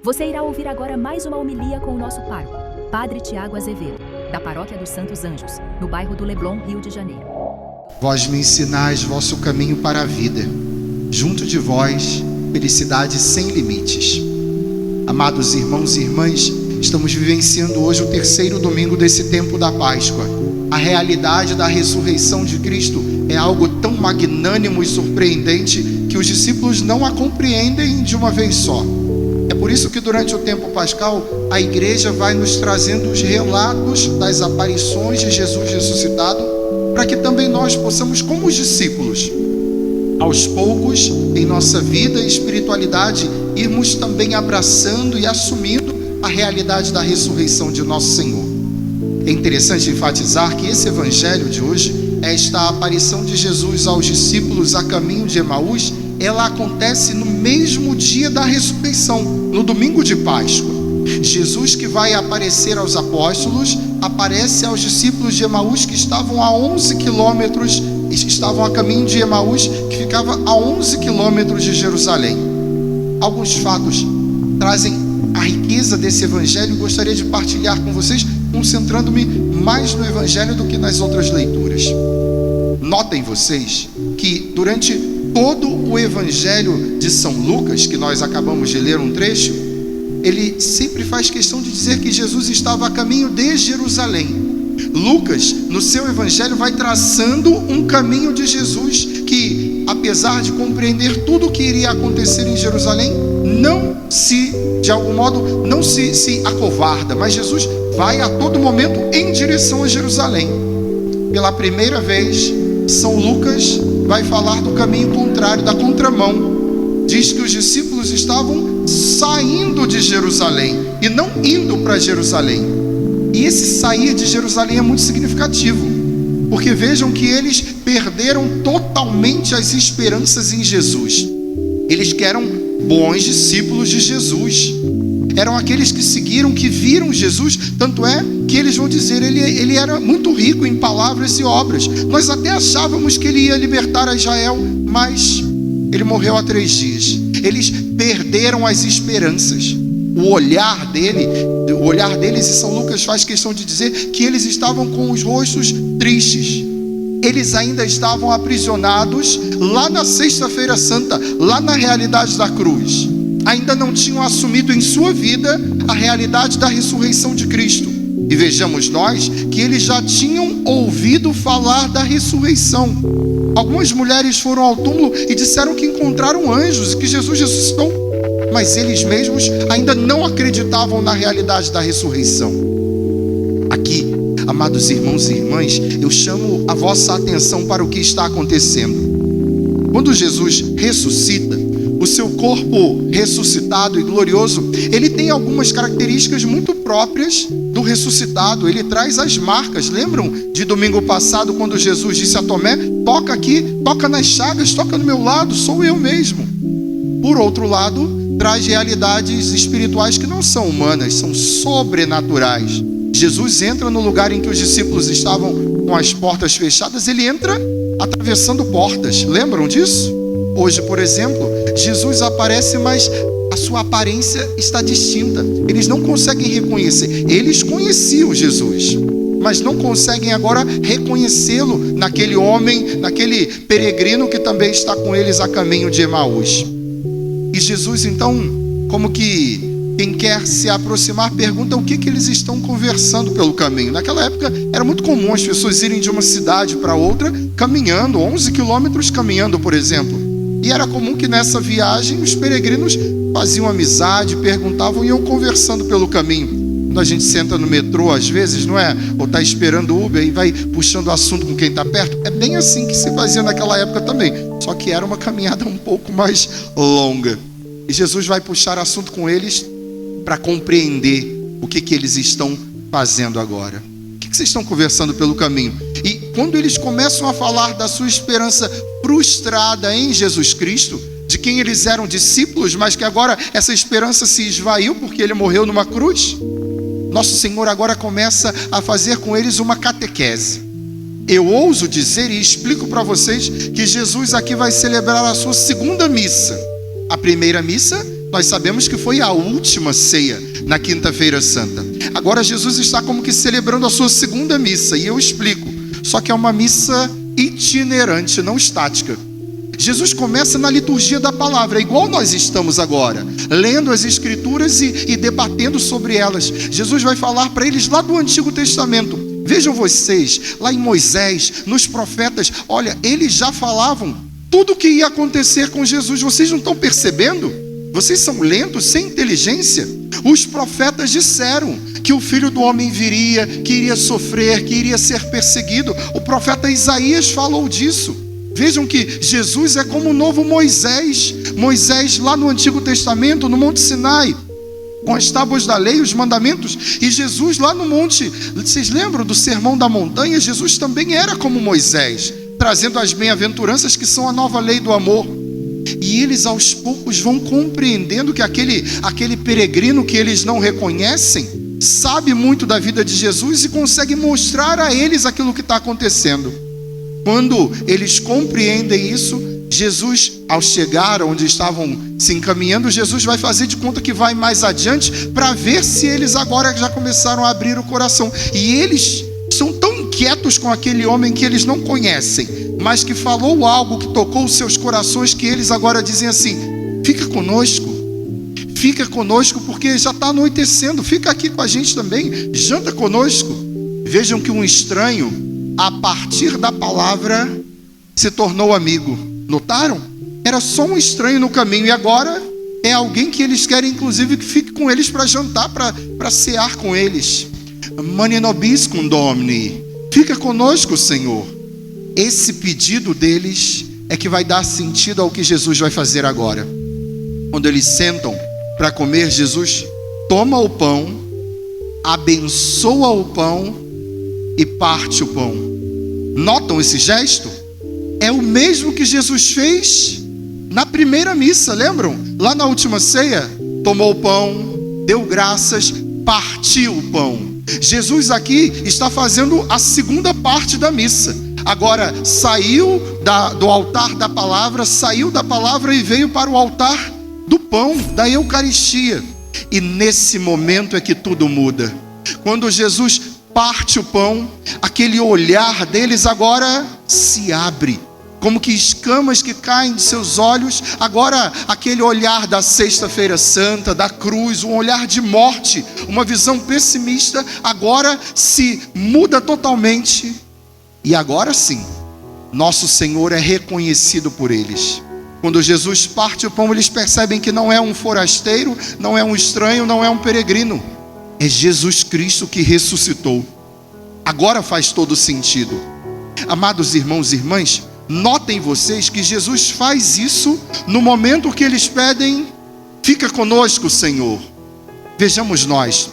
Você irá ouvir agora mais uma homilia com o nosso pároco, Padre Tiago Azevedo, da Paróquia dos Santos Anjos, no bairro do Leblon, Rio de Janeiro. Vós me ensinais vosso caminho para a vida. Junto de vós, felicidade sem limites. Amados irmãos e irmãs, estamos vivenciando hoje o terceiro domingo desse tempo da Páscoa. A realidade da ressurreição de Cristo é algo tão magnânimo e surpreendente que os discípulos não a compreendem de uma vez só. É por isso que durante o tempo pascal, a igreja vai nos trazendo os relatos das aparições de Jesus ressuscitado, para que também nós possamos, como os discípulos, aos poucos, em nossa vida e espiritualidade, irmos também abraçando e assumindo a realidade da ressurreição de nosso Senhor. É interessante enfatizar que esse evangelho de hoje, esta aparição de Jesus aos discípulos a caminho de Emaús, ela acontece no mesmo dia da ressurreição, no domingo de Páscoa. Jesus, que vai aparecer aos apóstolos, aparece aos discípulos de Emaús que estavam a 11 quilômetros, estavam a caminho de Emaús, que ficava a 11 quilômetros de Jerusalém. Alguns fatos trazem a riqueza desse evangelho e gostaria de partilhar com vocês, concentrando-me mais no evangelho do que nas outras leituras. Notem vocês que durante todo o evangelho de São Lucas, que nós acabamos de ler um trecho, ele sempre faz questão de dizer que Jesus estava a caminho de Jerusalém. Lucas, no seu evangelho, vai traçando um caminho de Jesus que, apesar de compreender tudo o que iria acontecer em Jerusalém, de algum modo, não se acovarda, mas Jesus vai a todo momento em direção a Jerusalém. Pela primeira vez, São Lucas vai falar do caminho contrário, da contramão. Diz que os discípulos estavam saindo de Jerusalém e não indo para Jerusalém. E esse sair de Jerusalém é muito significativo, porque vejam que eles perderam totalmente as esperanças em Jesus. Eles que eram bons discípulos de Jesus, eram aqueles que seguiram, que viram Jesus, tanto é que eles vão dizer, ele era muito rico em palavras e obras. Nós até achávamos que ele ia libertar a Israel, mas ele morreu há 3 dias. Eles perderam as esperanças. O olhar deles, e São Lucas faz questão de dizer que eles estavam com os rostos tristes. Eles ainda estavam aprisionados lá na Sexta-feira Santa, lá na realidade da cruz. Ainda não tinham assumido em sua vida a realidade da ressurreição de Cristo. E vejamos nós que eles já tinham ouvido falar da ressurreição. Algumas mulheres foram ao túmulo e disseram que encontraram anjos e que Jesus ressuscitou, mas eles mesmos ainda não acreditavam na realidade da ressurreição. Aqui, amados irmãos e irmãs, eu chamo a vossa atenção para o que está acontecendo. Quando Jesus ressuscita, o seu corpo ressuscitado e glorioso, ele tem algumas características muito próprias do ressuscitado. Ele traz as marcas. Lembram de domingo passado, quando Jesus disse a Tomé: toca aqui, toca nas chagas, toca no meu lado, sou eu mesmo. Por outro lado, traz realidades espirituais que não são humanas, são sobrenaturais. Jesus entra no lugar em que os discípulos estavam com as portas fechadas, ele entra atravessando portas. Lembram disso? Hoje, por exemplo, Jesus aparece, mas a sua aparência está distinta. Eles não conseguem reconhecer. Eles conheciam Jesus, mas não conseguem agora reconhecê-lo naquele homem, naquele peregrino que também está com eles a caminho de Emaús. E Jesus, então, como que quem quer se aproximar, pergunta o que eles estão conversando pelo caminho. Naquela época era muito comum as pessoas irem de uma cidade para outra caminhando, 11 quilômetros caminhando, por exemplo. E era comum que nessa viagem os peregrinos faziam amizade, perguntavam e iam conversando pelo caminho. Quando a gente senta no metrô às vezes, não é? Ou está esperando o Uber e vai puxando assunto com quem está perto. É bem assim que se fazia naquela época também. Só que era uma caminhada um pouco mais longa. E Jesus vai puxar assunto com eles para compreender o que eles estão fazendo agora. O que vocês estão conversando pelo caminho? E quando eles começam a falar da sua esperança frustrada em Jesus Cristo, de quem eles eram discípulos, mas que agora essa esperança se esvaiu porque ele morreu numa cruz, nosso Senhor agora começa a fazer com eles uma catequese. Eu ouso dizer e explico para vocês que Jesus aqui vai celebrar a sua segunda missa. A primeira missa Nós sabemos que foi a última ceia na Quinta-feira Santa. Agora Jesus está como que celebrando a sua segunda missa, e eu explico. Só que é uma missa itinerante, não estática. Jesus começa na liturgia da palavra, igual nós estamos agora, lendo as escrituras e debatendo sobre elas. Jesus vai falar para eles lá do Antigo Testamento. Vejam vocês, lá em Moisés, nos profetas, olha, eles já falavam tudo o que ia acontecer com Jesus. Vocês não estão percebendo? Vocês são lentos, sem inteligência? Os profetas disseram que o Filho do Homem viria, que iria sofrer, que iria ser perseguido. O profeta Isaías falou disso. Vejam que Jesus é como o novo Moisés. Moisés lá no Antigo Testamento, no Monte Sinai, com as tábuas da lei, os mandamentos. E Jesus lá no monte, vocês lembram do Sermão da Montanha? Jesus também era como Moisés, trazendo as bem-aventuranças que são a nova lei do amor. E eles aos poucos vão compreendendo que aquele peregrino que eles não reconhecem sabe muito da vida de Jesus e consegue mostrar a eles aquilo que está acontecendo. Quando eles compreendem isso, Jesus, ao chegar onde estavam se encaminhando, Jesus vai fazer de conta que vai mais adiante para ver se eles agora já começaram a abrir o coração. E eles são tão inquietos com aquele homem que eles não conhecem, mas que falou algo que tocou os seus corações, que eles agora dizem assim: fica conosco, porque já está anoitecendo, fica aqui com a gente também, janta conosco. Vejam que um estranho, a partir da palavra, se tornou amigo. Notaram? Era só um estranho no caminho, e agora é alguém que eles querem inclusive que fique com eles para jantar, para cear com eles. Mane nobiscum Domini, fica conosco, Senhor. Esse pedido deles é que vai dar sentido ao que Jesus vai fazer agora. Quando eles sentam para comer, Jesus toma o pão, abençoa o pão e parte o pão. Notam esse gesto? É o mesmo que Jesus fez na primeira missa, lembram? Lá na última ceia, tomou o pão, deu graças, partiu o pão. Jesus aqui está fazendo a segunda parte da missa. Agora saiu do altar da palavra, saiu da palavra e veio para o altar do pão, da Eucaristia. E nesse momento é que tudo muda. Quando Jesus parte o pão, aquele olhar deles agora se abre, como que escamas que caem de seus olhos. Agora aquele olhar da Sexta-feira Santa, da cruz, um olhar de morte, uma visão pessimista, agora se muda totalmente. E agora sim, nosso Senhor é reconhecido por eles. Quando Jesus parte o pão, eles percebem que não é um forasteiro, não é um estranho, não é um peregrino. É Jesus Cristo que ressuscitou. Agora faz todo sentido. Amados irmãos e irmãs, notem vocês que Jesus faz isso no momento que eles pedem: fica conosco, Senhor. Vejamos nós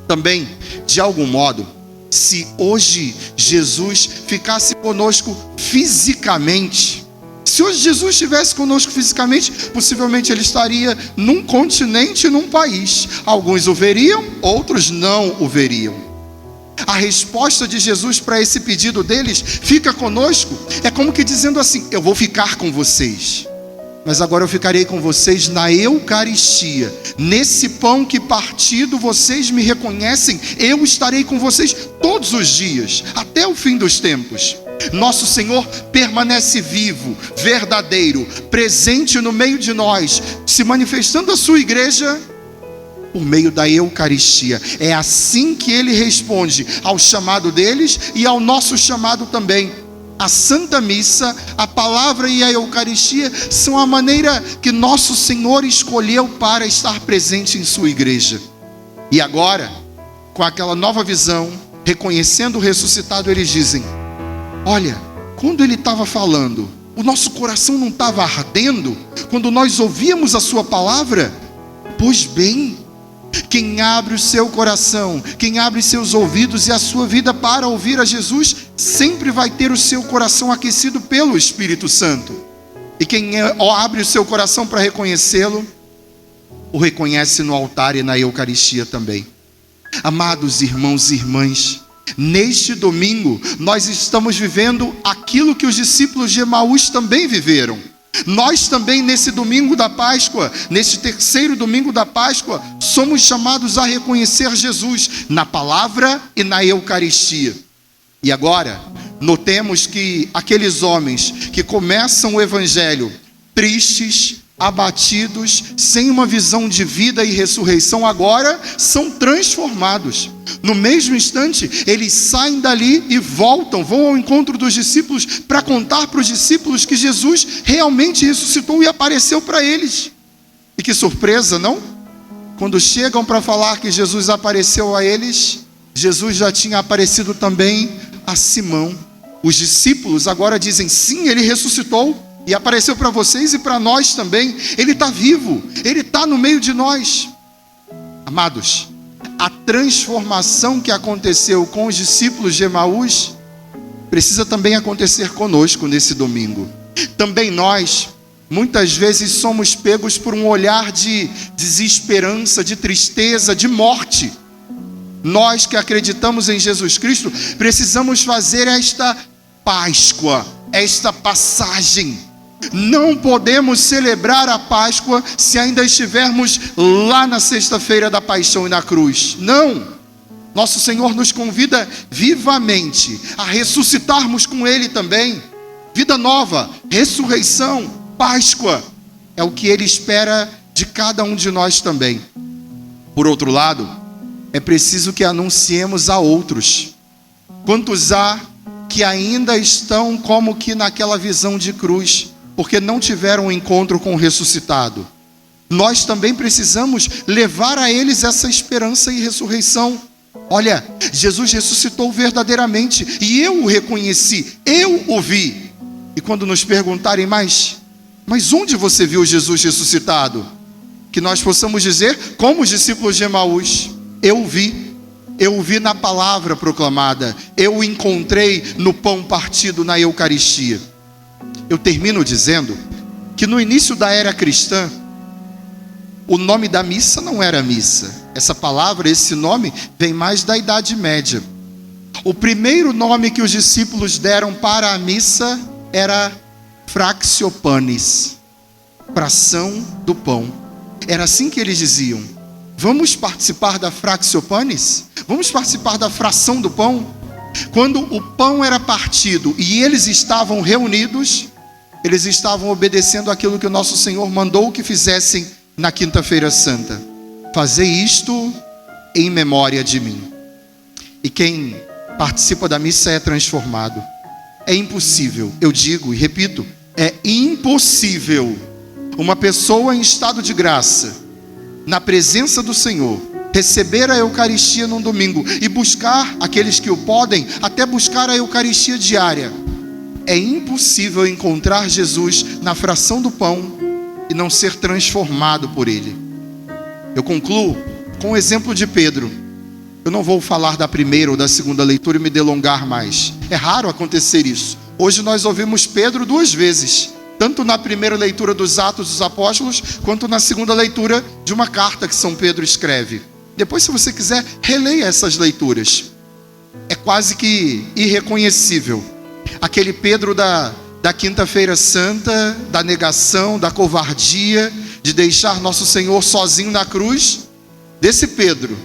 também, de algum modo, se hoje Jesus ficasse conosco fisicamente, se hoje Jesus estivesse conosco fisicamente, possivelmente ele estaria num continente, num país. Alguns o veriam, outros não o veriam. A resposta de Jesus para esse pedido deles, fica conosco, é como que dizendo assim: eu vou ficar com vocês, mas agora eu ficarei com vocês na Eucaristia. Nesse pão que partido vocês me reconhecem, eu estarei com vocês todos os dias, até o fim dos tempos. Nosso Senhor permanece vivo, verdadeiro, presente no meio de nós, se manifestando a sua igreja por meio da Eucaristia. É assim que ele responde ao chamado deles e ao nosso chamado também. A Santa Missa, a palavra e a Eucaristia são a maneira que nosso Senhor escolheu para estar presente em sua igreja. E agora, com aquela nova visão, reconhecendo o ressuscitado, eles dizem: olha, quando ele estava falando, o nosso coração não estava ardendo quando nós ouvíamos a sua palavra? Pois bem, quem abre o seu coração, quem abre seus ouvidos e a sua vida para ouvir a Jesus, sempre vai ter o seu coração aquecido pelo Espírito Santo. E quem abre o seu coração para reconhecê-lo, o reconhece no altar e na Eucaristia também. Amados irmãos e irmãs, neste domingo nós estamos vivendo aquilo que os discípulos de Emaús também viveram. Nós também, nesse domingo da Páscoa, nesse terceiro domingo da Páscoa, somos chamados a reconhecer Jesus na palavra e na Eucaristia. E agora, notemos que aqueles homens que começam o Evangelho tristes, abatidos, sem uma visão de vida e ressurreição, agora são transformados. No mesmo instante, eles saem dali e vão ao encontro dos discípulos para contar para os discípulos que Jesus realmente ressuscitou e apareceu para eles. E que surpresa, não? Quando chegam para falar que Jesus apareceu a eles, Jesus já tinha aparecido também a Simão. Os discípulos agora dizem: sim, ele ressuscitou e apareceu para vocês e para nós também. Ele está vivo, ele está no meio de nós. Amados, a transformação que aconteceu com os discípulos de Emaús precisa também acontecer conosco nesse domingo. Também nós, muitas vezes, somos pegos por um olhar de desesperança, de tristeza, de morte. Nós que acreditamos em Jesus Cristo, precisamos fazer esta Páscoa, esta passagem. Não podemos celebrar a Páscoa se ainda estivermos lá na sexta-feira da paixão e na cruz. Não! Nosso Senhor nos convida vivamente a ressuscitarmos com Ele também. Vida nova, ressurreição, Páscoa, é o que Ele espera de cada um de nós também. Por outro lado, é preciso que anunciemos a outros. Quantos há que ainda estão como que naquela visão de cruz, porque não tiveram um encontro com o ressuscitado? Nós também precisamos levar a eles essa esperança e ressurreição. Olha, Jesus ressuscitou verdadeiramente e eu o reconheci, eu o vi. E quando nos perguntarem mas onde você viu Jesus ressuscitado? Que nós possamos dizer, como os discípulos de Emaús: eu o vi na palavra proclamada, eu o encontrei no pão partido na Eucaristia. Eu termino dizendo que no início da era cristã, o nome da missa não era missa. Essa palavra, esse nome, vem mais da Idade Média. O primeiro nome que os discípulos deram para a missa era Fractio Panis, fração do pão. Era assim que eles diziam: vamos participar da Fractio Panis? Vamos participar da fração do pão? Quando o pão era partido e eles estavam reunidos, eles estavam obedecendo aquilo que o nosso Senhor mandou que fizessem na Quinta-feira Santa: fazei isto em memória de mim. E quem participa da missa é transformado. É impossível, eu digo e repito, é impossível uma pessoa em estado de graça, na presença do Senhor, receber a Eucaristia num domingo e buscar, aqueles que o podem, até buscar a Eucaristia diária. É impossível encontrar Jesus na fração do pão e não ser transformado por Ele. Eu concluo com o exemplo de Pedro. Eu não vou falar da primeira ou da segunda leitura e me delongar mais. É raro acontecer isso. Hoje nós ouvimos Pedro 2 vezes, tanto na primeira leitura dos Atos dos Apóstolos, quanto na segunda leitura de uma carta que São Pedro escreve. Depois, se você quiser, releia essas leituras. É quase que irreconhecível. Aquele Pedro da Quinta-feira Santa, da negação, da covardia, de deixar nosso Senhor sozinho na cruz. Desse Pedro,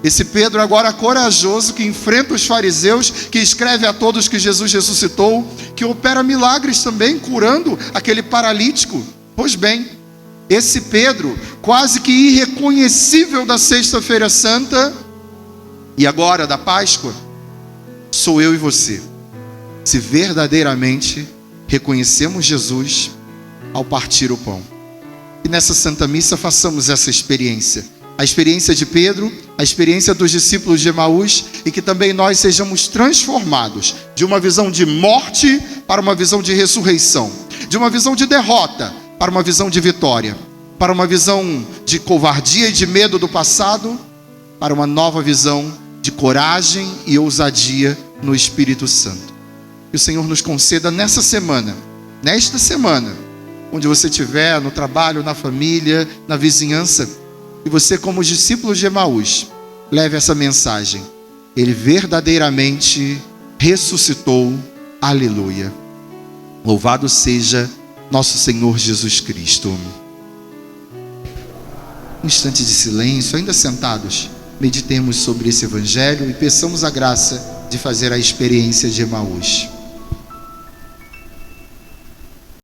esse Pedro agora corajoso, que enfrenta os fariseus, que escreve a todos que Jesus ressuscitou, que opera milagres também, curando aquele paralítico. Pois bem, esse Pedro, quase que irreconhecível da Sexta-feira Santa, e agora da Páscoa, sou eu e você. Se verdadeiramente reconhecemos Jesus ao partir o pão. E nessa Santa Missa façamos essa experiência. A experiência de Pedro, a experiência dos discípulos de Emaús, e que também nós sejamos transformados de uma visão de morte para uma visão de ressurreição, de uma visão de derrota para uma visão de vitória, para uma visão de covardia e de medo do passado, para uma nova visão de coragem e ousadia no Espírito Santo. Que o Senhor nos conceda nesta semana, onde você estiver, no trabalho, na família, na vizinhança, e você, como os discípulos de Emaús, leve essa mensagem: Ele verdadeiramente ressuscitou. Aleluia. Louvado seja nosso Senhor Jesus Cristo. Um instante de silêncio, ainda sentados, meditemos sobre esse Evangelho e peçamos a graça de fazer a experiência de Emaús.